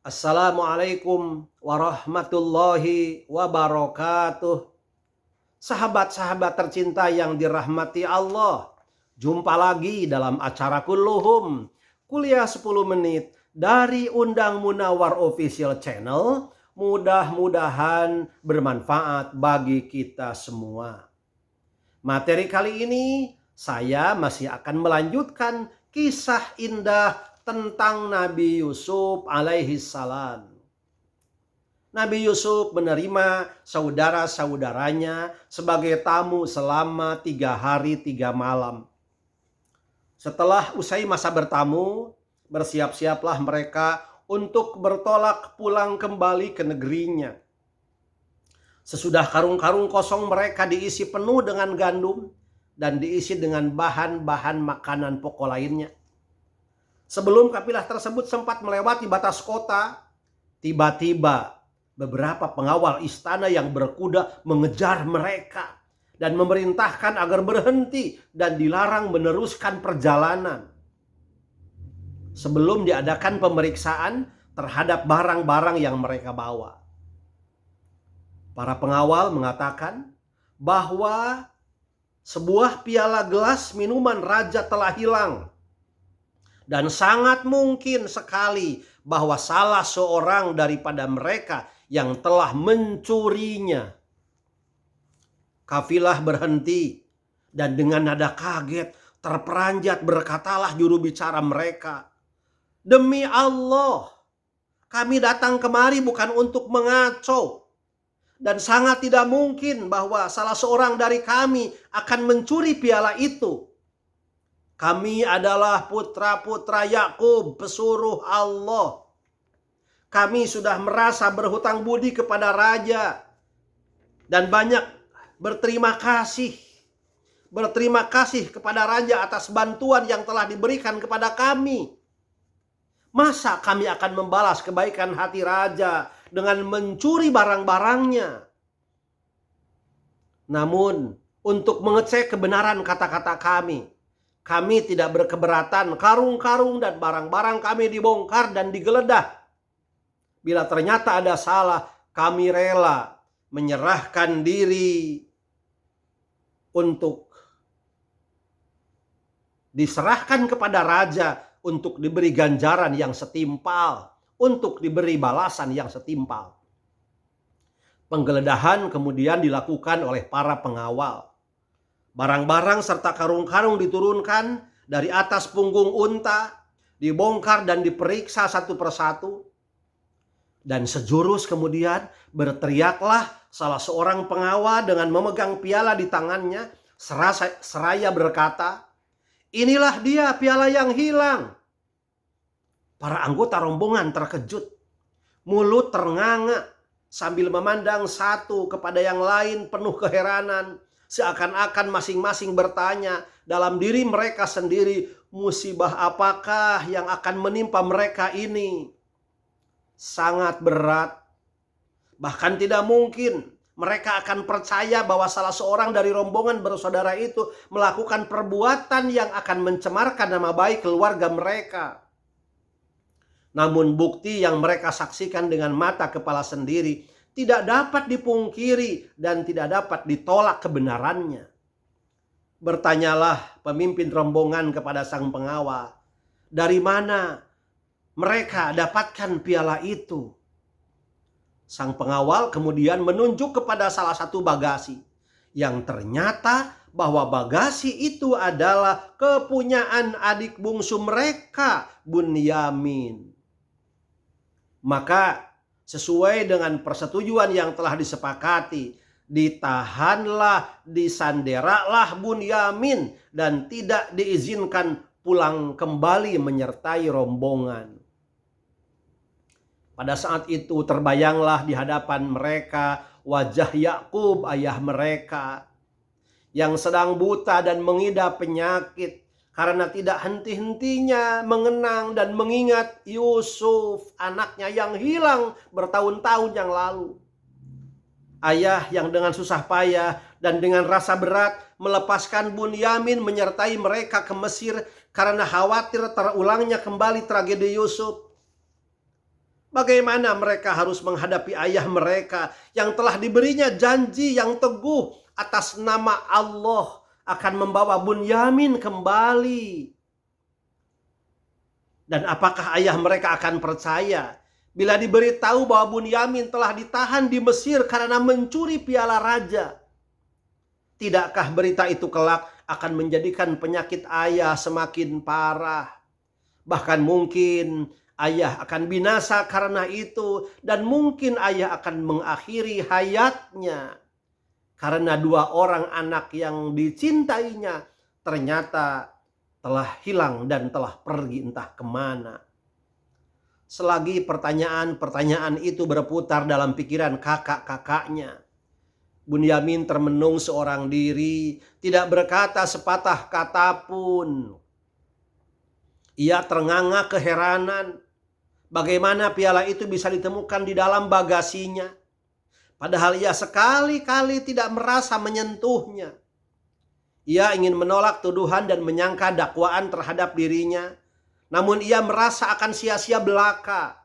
Assalamualaikum warahmatullahi wabarakatuh. Sahabat-sahabat tercinta yang dirahmati Allah, jumpa lagi dalam acara Kulluhum, kuliah 10 menit dari Undang Munawar Official Channel. Mudah-mudahan bermanfaat bagi kita semua. Materi kali ini saya masih akan melanjutkan kisah indah tentang Nabi Yusuf alaihi salam. Nabi Yusuf menerima saudara-saudaranya sebagai tamu selama 3 hari 3 malam. Setelah usai masa bertamu, bersiap-siaplah mereka untuk bertolak pulang kembali ke negerinya. Sesudah karung-karung kosong mereka diisi penuh dengan gandum dan diisi dengan bahan-bahan makanan pokok lainnya. Sebelum kafilah tersebut sempat melewati batas kota, tiba-tiba beberapa pengawal istana yang berkuda mengejar mereka dan memerintahkan agar berhenti dan dilarang meneruskan perjalanan. Sebelum diadakan pemeriksaan terhadap barang-barang yang mereka bawa. Para pengawal mengatakan bahwa sebuah piala gelas minuman raja telah hilang. Dan sangat mungkin sekali bahwa salah seorang daripada mereka yang telah mencurinya. Kafilah berhenti dan dengan nada kaget terperanjat berkatalah juru bicara mereka. Demi Allah, kami datang kemari bukan untuk mengaco. Dan sangat tidak mungkin bahwa salah seorang dari kami akan mencuri piala itu. Kami adalah putra-putra Yakub, pesuruh Allah. Kami sudah merasa berhutang budi kepada raja dan banyak berterima kasih. Berterima kasih kepada raja atas bantuan yang telah diberikan kepada kami. Masa kami akan membalas kebaikan hati raja dengan mencuri barang-barangnya? Namun, untuk mengecek kebenaran kata-kata kami tidak berkeberatan karung-karung dan barang-barang kami dibongkar dan digeledah. Bila ternyata ada salah, kami rela menyerahkan diri untuk diserahkan kepada raja untuk diberi ganjaran yang setimpal, untuk diberi balasan yang setimpal. Penggeledahan kemudian dilakukan oleh para pengawal. Barang-barang serta karung-karung diturunkan dari atas punggung unta, dibongkar dan diperiksa satu persatu. Dan sejurus kemudian berteriaklah salah seorang pengawal dengan memegang piala di tangannya, seraya berkata, "Inilah dia piala yang hilang." Para anggota rombongan terkejut, mulut ternganga sambil memandang satu kepada yang lain penuh keheranan. Seakan-akan masing-masing bertanya dalam diri mereka sendiri, musibah apakah yang akan menimpa mereka ini? Sangat berat. Bahkan tidak mungkin mereka akan percaya bahwa salah seorang dari rombongan bersaudara itu melakukan perbuatan yang akan mencemarkan nama baik keluarga mereka. Namun bukti yang mereka saksikan dengan mata kepala sendiri tidak dapat dipungkiri dan tidak dapat ditolak kebenarannya. Bertanyalah pemimpin rombongan kepada sang pengawal, dari mana mereka dapatkan piala itu? Sang pengawal kemudian menunjuk kepada salah satu bagasi, yang ternyata bahwa bagasi itu adalah kepunyaan adik bungsu mereka, Bunyamin. Maka sesuai dengan persetujuan yang telah disepakati, ditahanlah, disanderalah Bunyamin dan tidak diizinkan pulang kembali menyertai rombongan. Pada saat itu terbayanglah di hadapan mereka wajah Yakub ayah mereka yang sedang buta dan mengidap penyakit karena tidak henti-hentinya mengenang dan mengingat Yusuf, anaknya yang hilang bertahun-tahun yang lalu. Ayah yang dengan susah payah dan dengan rasa berat melepaskan Bunyamin menyertai mereka ke Mesir karena khawatir terulangnya kembali tragedi Yusuf. Bagaimana mereka harus menghadapi ayah mereka yang telah diberinya janji yang teguh atas nama Allah akan membawa Bunyamin kembali. Dan apakah ayah mereka akan percaya bila diberitahu bahwa Bunyamin telah ditahan di Mesir karena mencuri piala raja? Tidakkah berita itu kelak akan menjadikan penyakit ayah semakin parah? Bahkan mungkin ayah akan binasa karena itu, dan mungkin ayah akan mengakhiri hayatnya karena 2 orang anak yang dicintainya ternyata telah hilang dan telah pergi entah kemana. Selagi pertanyaan-pertanyaan itu berputar dalam pikiran kakak-kakaknya, Bunyamin termenung seorang diri, tidak berkata sepatah kata pun. Ia ternganga keheranan bagaimana piala itu bisa ditemukan di dalam bagasinya, padahal ia sekali-kali tidak merasa menyentuhnya. Ia ingin menolak tuduhan dan menyangka dakwaan terhadap dirinya, namun ia merasa akan sia-sia belaka.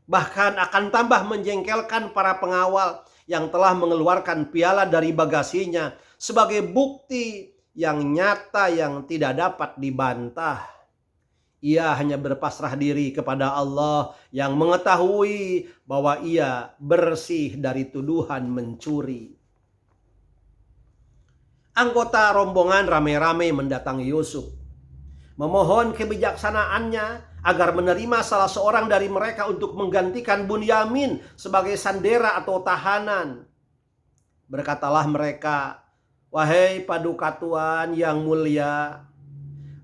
Bahkan akan tambah menjengkelkan para pengawal yang telah mengeluarkan piala dari bagasinya sebagai bukti yang nyata yang tidak dapat dibantah. Ia hanya berpasrah diri kepada Allah yang mengetahui bahwa ia bersih dari tuduhan mencuri. Anggota rombongan ramai-ramai mendatangi Yusuf, memohon kebijaksanaannya agar menerima salah seorang dari mereka untuk menggantikan Bunyamin sebagai sandera atau tahanan. Berkatalah mereka, "Wahai paduka Tuan yang mulia,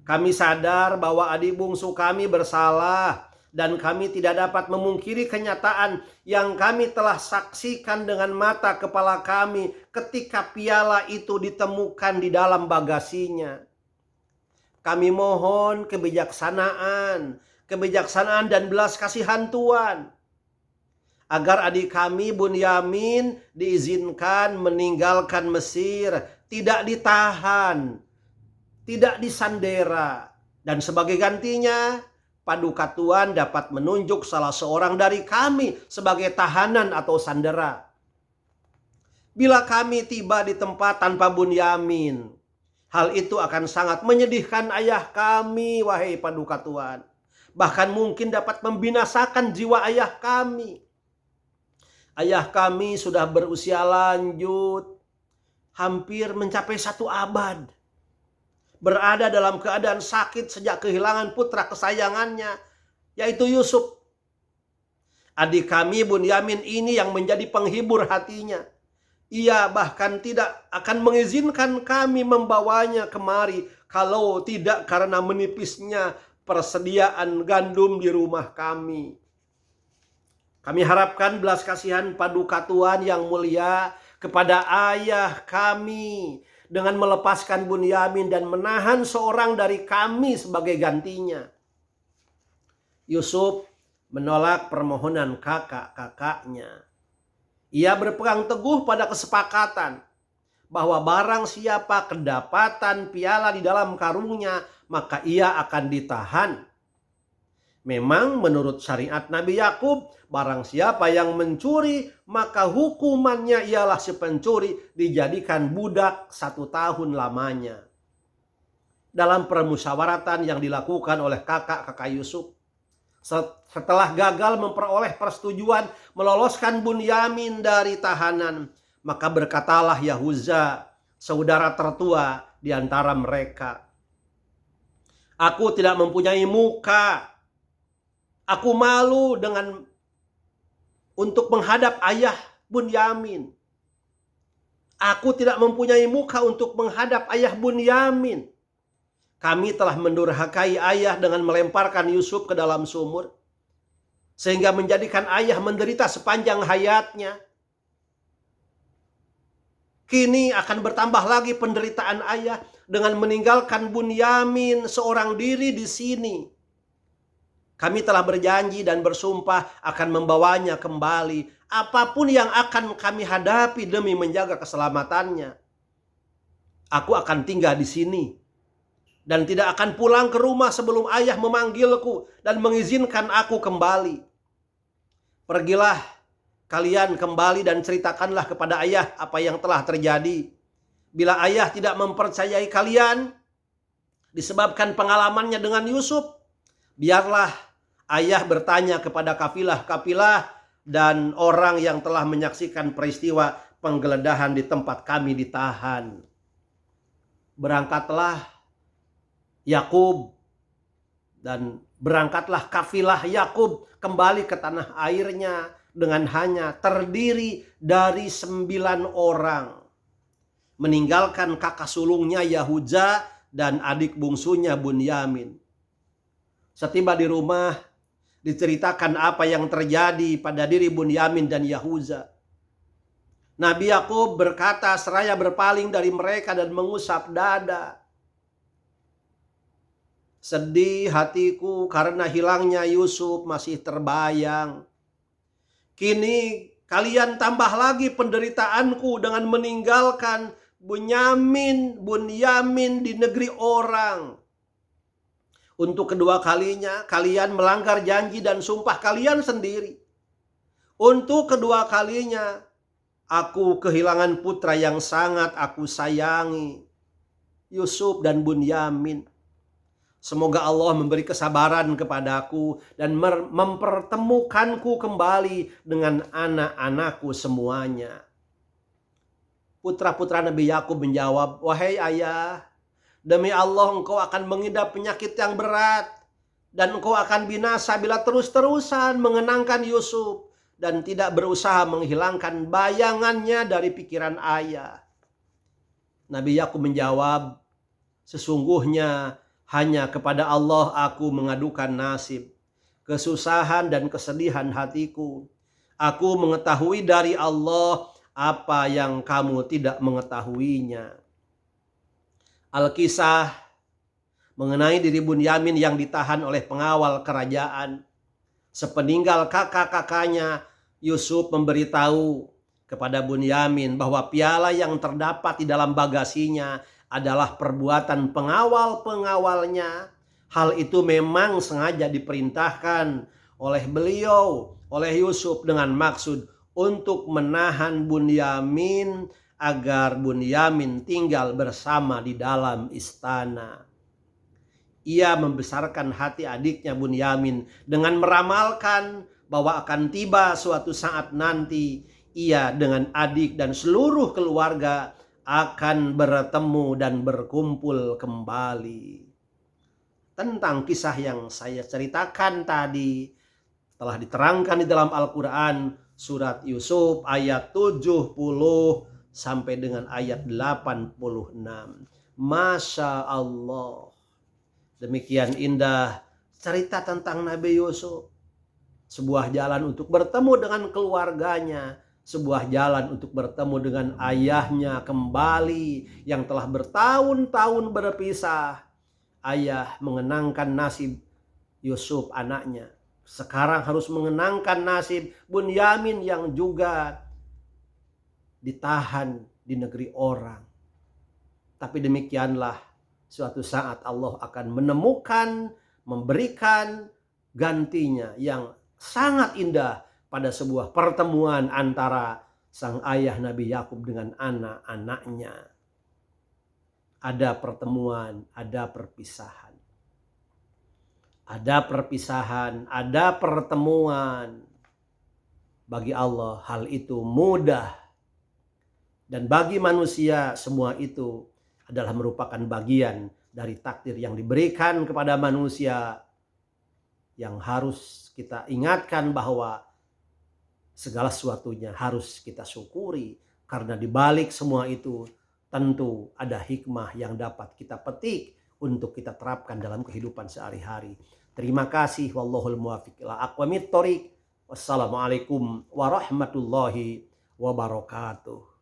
kami sadar bahwa adik bungsu kami bersalah dan kami tidak dapat memungkiri kenyataan yang kami telah saksikan dengan mata kepala kami ketika piala itu ditemukan di dalam bagasinya. Kami mohon kebijaksanaan dan belas kasihan Tuan, agar adik kami Bunyamin diizinkan meninggalkan Mesir, tidak ditahan, tidak disandera, dan sebagai gantinya paduka Tuan dapat menunjuk salah seorang dari kami sebagai tahanan atau sandera. Bila kami tiba di tempat tanpa Bunyamin, hal itu akan sangat menyedihkan ayah kami, wahai paduka Tuan. Bahkan mungkin dapat membinasakan jiwa ayah kami. Ayah kami sudah berusia lanjut, hampir mencapai 1 abad. Berada dalam keadaan sakit sejak kehilangan putra kesayangannya, yaitu Yusuf. Adik kami Bunyamin ini yang menjadi penghibur hatinya. Ia bahkan tidak akan mengizinkan kami membawanya kemari kalau tidak karena menipisnya persediaan gandum di rumah kami. Kami harapkan belas kasihan paduka Tuan yang mulia kepada ayah kami dengan melepaskan Bunyamin dan menahan seorang dari kami sebagai gantinya." Yusuf menolak permohonan kakak-kakaknya. Ia berpegang teguh pada kesepakatan bahwa barang siapa kedapatan piala di dalam karungnya, maka ia akan ditahan. Memang menurut syariat Nabi Yakub, barang siapa yang mencuri, maka hukumannya ialah si pencuri dijadikan budak 1 tahun lamanya. Dalam permusyawaratan yang dilakukan oleh kakak-kakak Yusuf, setelah gagal memperoleh persetujuan meloloskan Bunyamin dari tahanan, maka berkatalah Yahuza, saudara tertua di antara mereka, "Aku tidak mempunyai muka. Aku malu untuk menghadap ayah Bunyamin. Aku tidak mempunyai muka untuk menghadap ayah Bunyamin. Kami telah mendurhakai ayah dengan melemparkan Yusuf ke dalam sumur, sehingga menjadikan ayah menderita sepanjang hayatnya. Kini akan bertambah lagi penderitaan ayah dengan meninggalkan Bunyamin seorang diri di sini. Kami telah berjanji dan bersumpah akan membawanya kembali, apapun yang akan kami hadapi demi menjaga keselamatannya. Aku akan tinggal di sini dan tidak akan pulang ke rumah sebelum ayah memanggilku dan mengizinkan aku kembali. Pergilah kalian kembali dan ceritakanlah kepada ayah apa yang telah terjadi. Bila ayah tidak mempercayai kalian disebabkan pengalamannya dengan Yusuf, biarlah ayah bertanya kepada kafilah-kafilah dan orang yang telah menyaksikan peristiwa penggeledahan di tempat kami ditahan. Berangkatlah Yakub dan berangkatlah kafilah Yakub kembali ke tanah airnya dengan hanya terdiri dari 9 orang. Meninggalkan kakak sulungnya Yahuza dan adik bungsunya Bunyamin. Setiba di rumah, diceritakan apa yang terjadi pada diri Bunyamin dan Yahuza. Nabi Yakub berkata seraya berpaling dari mereka dan mengusap dada. Sedih hatiku karena hilangnya Yusuf masih terbayang. Kini kalian tambah lagi penderitaanku dengan meninggalkan Bunyamin di negeri orang. Untuk kedua kalinya kalian melanggar janji dan sumpah kalian sendiri. Untuk kedua kalinya aku kehilangan putra yang sangat aku sayangi, Yusuf dan Bunyamin. Semoga Allah memberi kesabaran kepadaku dan mempertemukanku kembali dengan anak-anakku semuanya. Putra-putra Nabi Yakub menjawab, "Wahai ayah, demi Allah engkau akan mengidap penyakit yang berat dan engkau akan binasa bila terus-terusan mengenangkan Yusuf dan tidak berusaha menghilangkan bayangannya dari pikiran ayah." Nabi Yakub menjawab, "Sesungguhnya hanya kepada Allah aku mengadukan nasib, kesusahan dan kesedihan hatiku. Aku mengetahui dari Allah apa yang kamu tidak mengetahuinya." Alkisah mengenai diri Bunyamin yang ditahan oleh pengawal kerajaan. Sepeninggal kakak-kakaknya, Yusuf memberitahu kepada Bunyamin bahwa piala yang terdapat di dalam bagasinya adalah perbuatan pengawal-pengawalnya. Hal itu memang sengaja diperintahkan oleh beliau, oleh Yusuf dengan maksud untuk menahan Bunyamin agar Bunyamin tinggal bersama di dalam istana. Ia membesarkan hati adiknya Bunyamin dengan meramalkan bahwa akan tiba suatu saat nanti ia dengan adik dan seluruh keluarga akan bertemu dan berkumpul kembali. Tentang kisah yang saya ceritakan tadi telah diterangkan di dalam Al-Quran surat Yusuf ayat 70 sampai dengan ayat 86. Masya Allah. Demikian indah cerita tentang Nabi Yusuf. Sebuah jalan untuk bertemu dengan keluarganya. Sebuah jalan untuk bertemu dengan ayahnya kembali yang telah bertahun-tahun berpisah. Ayah mengenangkan nasib Yusuf anaknya. Sekarang harus mengenangkan nasib Bunyamin yang juga ditahan di negeri orang. Tapi demikianlah suatu saat Allah akan menemukan, memberikan gantinya yang sangat indah pada sebuah pertemuan antara sang ayah Nabi Yakub dengan anak-anaknya. Ada pertemuan, ada perpisahan. Ada perpisahan, ada pertemuan. Bagi Allah hal itu mudah. Dan bagi manusia semua itu adalah merupakan bagian dari takdir yang diberikan kepada manusia, yang harus kita ingatkan bahwa segala sesuatunya harus kita syukuri. Karena di balik semua itu tentu ada hikmah yang dapat kita petik untuk kita terapkan dalam kehidupan sehari-hari. Terima kasih. Wallahul muwaffiq ila aqwamit thoriq. Wassalamualaikum warahmatullahi wabarakatuh.